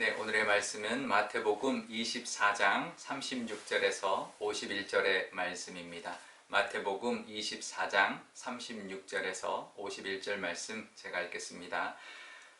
네, 오늘의 말씀은 마태복음 24장 36절에서 51절의 말씀입니다. 마태복음 24장 36절에서 51절 말씀 제가 읽겠습니다.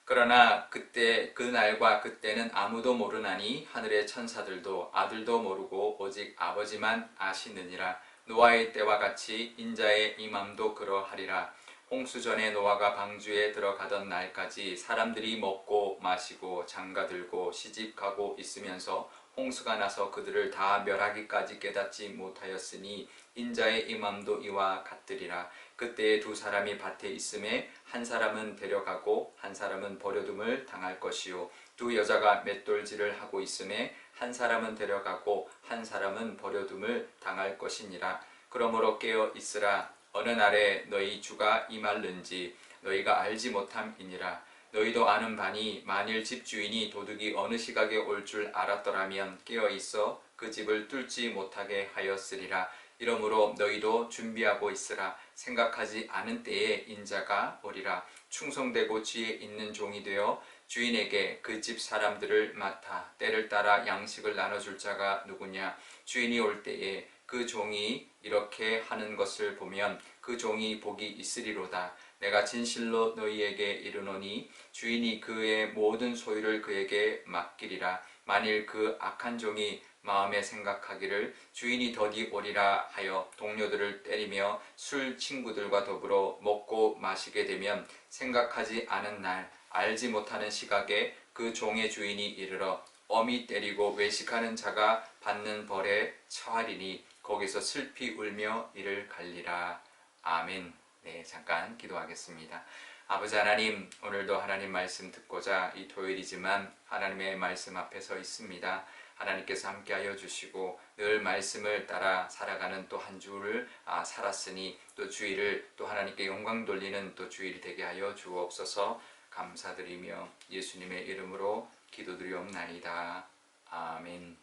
그러나 그때 그 날과 그때는 아무도 모르나니 하늘의 천사들도 아들도 모르고 오직 아버지만 아시느니라. 노아의 때와 같이 인자의 임함도 그러하리라. 홍수 전에 노아가 방주에 들어가던 날까지 사람들이 먹고 마시고 장가들고 시집가고 있으면서 홍수가 나서 그들을 다 멸하기까지 깨닫지 못하였으니 인자의 임함도 이와 같으리라. 그때에 두 사람이 밭에 있음에 한 사람은 데려가고 한 사람은 버려둠을 당할 것이요 두 여자가 맷돌질을 하고 있음에 한 사람은 데려가고 한 사람은 버려둠을 당할 것이니라. 그러므로 깨어 있으라. 어느 날에 너희 주가 임할는지 너희가 알지 못함이니라. 너희도 아는 바니 만일 집주인이 도둑이 어느 시각에 올 줄 알았더라면 깨어있어 그 집을 뚫지 못하게 하였으리라. 이러므로 너희도 준비하고 있으라. 생각하지 않은 때에 인자가 오리라. 충성되고 지혜 있는 종이 되어 주인에게 그 집 사람들을 맡아 때를 따라 양식을 나눠줄 자가 누구냐. 주인이 올 때에 그 종이 이렇게 하는 것을 보면 그 종이 복이 있으리로다. 내가 진실로 너희에게 이르노니 주인이 그의 모든 소유를 그에게 맡기리라. 만일 그 악한 종이 마음에 생각하기를 주인이 더디 오리라 하여 동료들을 때리며 술 친구들과 더불어 먹고 마시게 되면 생각하지 않은 날 알지 못하는 시각에 그 종의 주인이 이르러 엄히 때리고 외식하는 자가 받는 벌에 처하리니 거기서 슬피 울며 이를 갈리라. 아멘. 네, 잠깐 기도하겠습니다. 아버지 하나님, 오늘도 하나님 말씀 듣고자 이 토요일이지만 하나님의 말씀 앞에 서 있습니다. 하나님께서 함께하여 주시고 늘 말씀을 따라 살아가는 또 한 주를 살았으니 또 주일을 또 하나님께 영광 돌리는 또 주일이 되게 하여 주옵소서. 감사드리며 예수님의 이름으로 기도드리옵나이다. 아멘.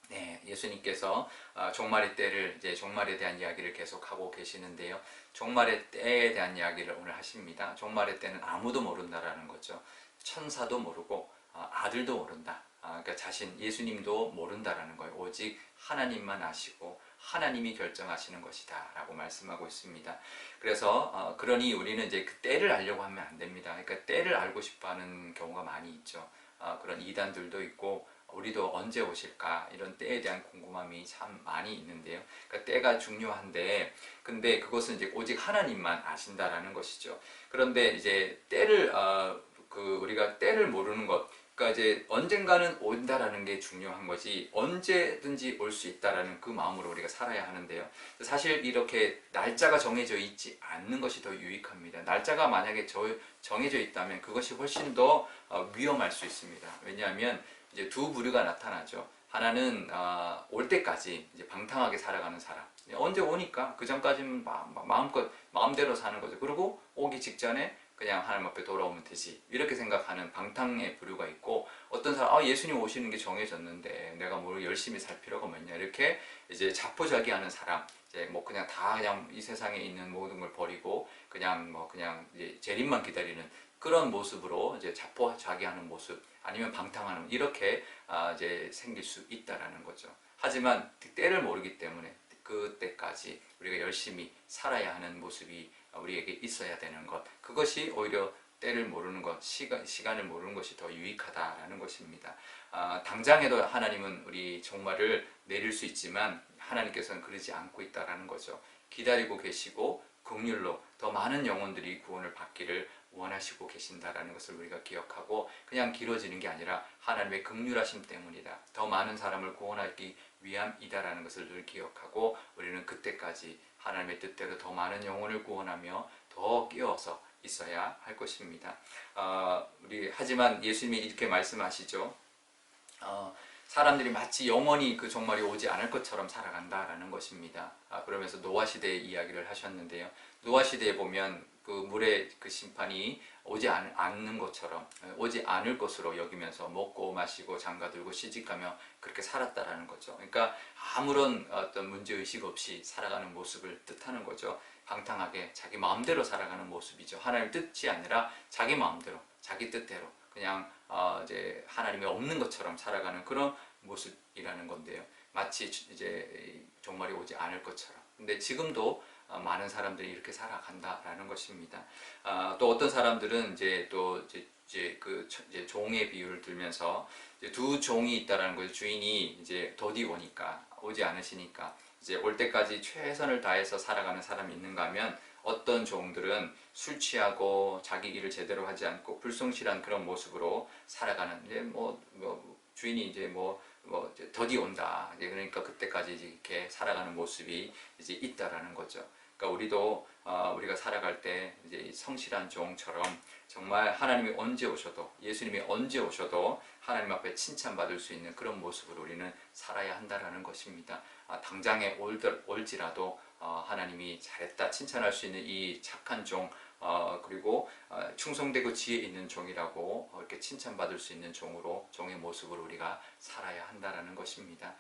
네, 예수님께서 종말의 때를 이제 종말에 대한 이야기를 계속하고 계시는데요. 종말의 때에 대한 이야기를 오늘 하십니다. 종말의 때는 아무도 모른다라는 거죠. 천사도 모르고 아들도 모른다. 그러니까 예수님도 모른다라는 거예요. 오직 하나님만 아시고 하나님이 결정하시는 것이다 라고 말씀하고 있습니다. 그래서 그러니 우리는 이제 그 때를 알려고 하면 안 됩니다. 그러니까 때를 알고 싶어 하는 경우가 많이 있죠. 그런 이단들도 있고 우리도 언제 오실까 이런 때에 대한 궁금함이 참 많이 있는데요. 그러니까 때가 중요한데 근데 그것은 이제 오직 하나님만 아신다라는 것이죠. 그런데 이제 때를 우리가 때를 모르는 것, 그러니까 이제 언젠가는 온다라는 게 중요한 거지 언제든지 올 수 있다라는 그 마음으로 우리가 살아야 하는데요. 사실 이렇게 날짜가 정해져 있지 않는 것이 더 유익합니다. 날짜가 만약에 정해져 있다면 그것이 훨씬 더 위험할 수 있습니다. 왜냐하면 이제 두 부류가 나타나죠. 하나는 올 때까지 이제 방탕하게 살아가는 사람. 언제 오니까 그 전까지는 마음대로 사는 거죠. 그리고 오기 직전에 그냥 하나님 앞에 돌아오면 되지 이렇게 생각하는 방탕의 부류가 있고, 어떤 사람 예수님 오시는 게 정해졌는데 내가 뭘 열심히 살 필요가 뭐냐 이렇게 이제 자포자기하는 사람, 이제 뭐 그냥 이 세상에 있는 모든 걸 버리고 그냥 이제 재림만 기다리는 그런 모습으로 이제 자포자기하는 모습, 아니면 방탕하는, 이렇게 이제 생길 수 있다라는 거죠. 하지만 때를 모르기 때문에 그때까지 우리가 열심히 살아야 하는 모습이 우리에게 있어야 되는 것, 그것이 오히려 때를 모르는 것, 시간을 모르는 것이 더 유익하다라는 것입니다. 당장에도 하나님은 우리 종말을 내릴 수 있지만 하나님께서는 그러지 않고 있다라는 거죠. 기다리고 계시고 긍휼로 더 많은 영혼들이 구원을 받기를 원하시고 계신다라는 것을 우리가 기억하고, 그냥 길어지는 게 아니라 하나님의 긍휼하심 때문이다, 더 많은 사람을 구원하기 위함이다라는 것을 늘 기억하고 우리는 그때까지 하나님의 뜻대로 더 많은 영혼을 구원하며 더 끼어서 있어야 할 것입니다. 하지만 예수님이 이렇게 말씀하시죠. 사람들이 마치 영원히 그 종말이 오지 않을 것처럼 살아간다라는 것입니다. 그러면서 노아 시대의 이야기를 하셨는데요. 노아 시대에 보면 그 물의 그 심판이 오지 않는 것처럼, 오지 않을 것으로 여기면서 먹고 마시고 장가들고 시집가며 그렇게 살았다라는 거죠. 그러니까 아무런 어떤 문제의식 없이 살아가는 모습을 뜻하는 거죠. 방탕하게 자기 마음대로 살아가는 모습이죠. 하나님의 뜻이 아니라 자기 마음대로 자기 뜻대로 그냥 이제 하나님이 없는 것처럼 살아가는 그런 모습이라는 건데요. 마치 이제 종말이 오지 않을 것처럼. 근데 지금도 많은 사람들이 이렇게 살아간다라는 것입니다. 또 어떤 사람들은 이제 또 이제 종의 비유를 들면서 이제 두 종이 있다라는 거죠. 주인이 이제 더디 오니까 오지 않으시니까 이제 올 때까지 최선을 다해서 살아가는 사람이 있는가 하면 어떤 종들은 술 취하고 자기 일을 제대로 하지 않고 불성실한 그런 모습으로 살아가는 이제 주인이 이제 이제 더디 온다. 이제 그러니까 그때까지 이제 이렇게 살아가는 모습이 이제 있다라는 거죠. 그러니까 우리도 우리가 살아갈 때 이제 성실한 종처럼 정말 하나님이 언제 오셔도 예수님이 언제 오셔도 하나님 앞에 칭찬받을 수 있는 그런 모습으로 우리는 살아야 한다라는 것입니다. 당장에 올지라도 하나님이 잘했다 칭찬할 수 있는 이 착한 종 그리고 충성되고 지혜 있는 종이라고 이렇게 칭찬받을 수 있는 종의 모습으로 우리가 살아야 한다라는 것입니다.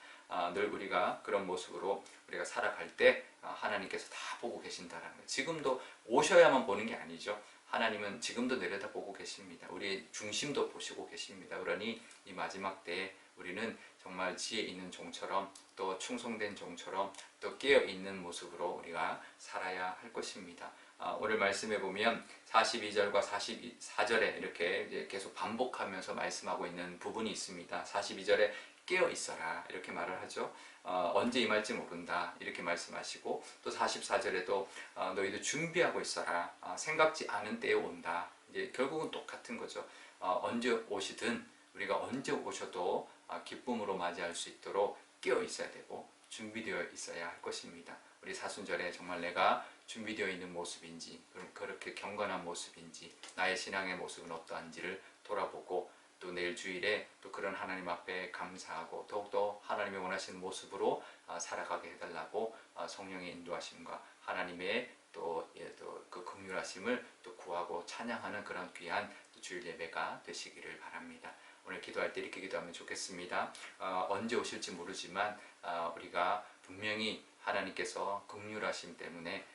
늘 우리가 그런 모습으로 우리가 살아갈 때 하나님께서 다 보고 계신다라는 거예요. 지금도 오셔야만 보는 게 아니죠. 하나님은 지금도 내려다보고 계십니다. 우리의 중심도 보시고 계십니다. 그러니 이 마지막 때에 우리는 정말 지혜 있는 종처럼 또 충성된 종처럼 또 깨어있는 모습으로 우리가 살아야 할 것입니다. 오늘 말씀해 보면 42절과 44절에 이렇게 이제 계속 반복하면서 말씀하고 있는 부분이 있습니다. 42절에 깨어 있어라 이렇게 말을 하죠. 언제 임할지 모른다 이렇게 말씀하시고 또 44절에도 너희도 준비하고 있어라. 생각지 않은 때에 온다. 이제 결국은 똑같은 거죠. 언제 오시든 우리가 언제 오셔도 기쁨으로 맞이할 수 있도록 깨어 있어야 되고 준비되어 있어야 할 것입니다. 우리 사순절에 정말 내가 준비되어 있는 모습인지 그렇게 경건한 모습인지 나의 신앙의 모습은 어떠한지를 돌아보고 또 내일 주일에 또 그런 하나님 앞에 감사하고 더욱더 하나님이 원하시는 모습으로 살아가게 해달라고 성령의 인도하심과 하나님의 또 그 긍휼하심을 또 구하고 찬양하는 그런 귀한 주일 예배가 되시기를 바랍니다. 오늘 기도할 때 이렇게 기도하면 좋겠습니다. 언제 오실지 모르지만 우리가 분명히 하나님께서 긍휼하심 때문에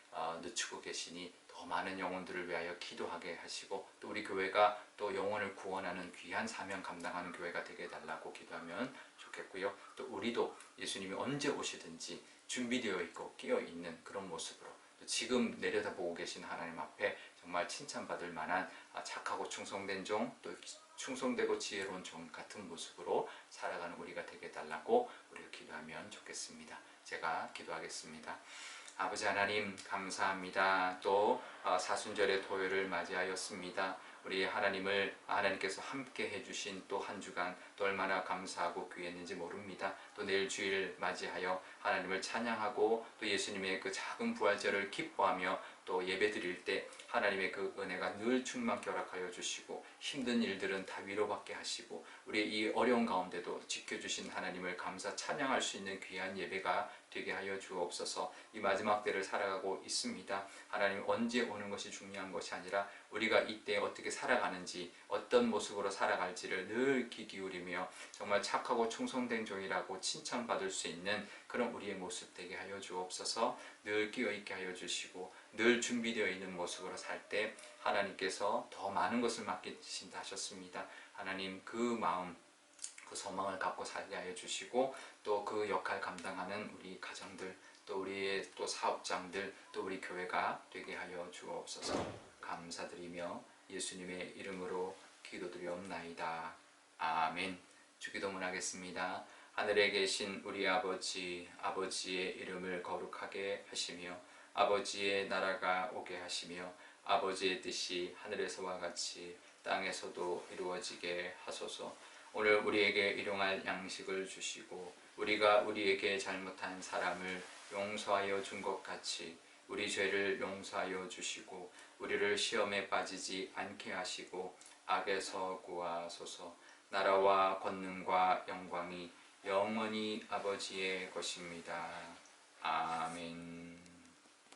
늦추고 계시니 더 많은 영혼들을 위하여 기도하게 하시고 또 우리 교회가 또 영혼을 구원하는 귀한 사명 감당하는 교회가 되게 해달라고 기도하면 좋겠고요. 또 우리도 예수님이 언제 오시든지 준비되어 있고 끼어 있는 그런 모습으로 또 지금 내려다보고 계신 하나님 앞에 정말 칭찬받을 만한 착하고 충성된 종, 또 충성되고 지혜로운 종 같은 모습으로 살아가는 우리가 되게 해달라고 우리가 기도하면 좋겠습니다. 제가 기도하겠습니다. 아버지 하나님 감사합니다. 또 사순절의 토요일을 맞이하였습니다. 우리 하나님께서 함께 해주신 또 한 주간 또 얼마나 감사하고 귀했는지 모릅니다. 또 내일 주일 맞이하여 하나님을 찬양하고 또 예수님의 그 작은 부활절을 기뻐하며 또 예배 드릴 때 하나님의 그 은혜가 늘 충만케 허락하여 주시고 힘든 일들은 다 위로받게 하시고 우리의 이 어려운 가운데도 지켜주신 하나님을 감사 찬양할 수 있는 귀한 예배가 되게 하여 주옵소서. 이 마지막 때를 살아가고 있습니다. 하나님 언제 오는 것이 중요한 것이 아니라 우리가 이때 어떻게 살아가는지 어떤 모습으로 살아갈지를 늘 귀 기울이며 정말 착하고 충성된 종이라고 칭찬받을 수 있는 그런 우리의 모습 되게 하여 주옵소서. 늘 끼어있게 하여 주시고 늘 준비되어 있는 모습으로 살 때 하나님께서 더 많은 것을 맡기신다 하셨습니다. 하나님 그 마음 그 소망을 갖고 살게 하여 주시고 또 그 역할 감당하는 우리 가정들 또 우리의 또 사업장들 또 우리 교회가 되게 하여 주옵소서. 감사드리며 예수님의 이름으로 기도드리옵나이다. 아멘. 주기도문 하겠습니다. 하늘에 계신 우리 아버지, 아버지의 이름을 거룩하게 하시며 아버지의 나라가 오게 하시며 아버지의 뜻이 하늘에서와 같이 땅에서도 이루어지게 하소서. 오늘 우리에게 일용할 양식을 주시고 우리가 우리에게 잘못한 사람을 용서하여 준 것 같이 우리 죄를 용서하여 주시고 우리를 시험에 빠지지 않게 하시고 악에서 구하소서. 나라와 권능과 영광이 영원히 아버지의 것입니다. 아멘.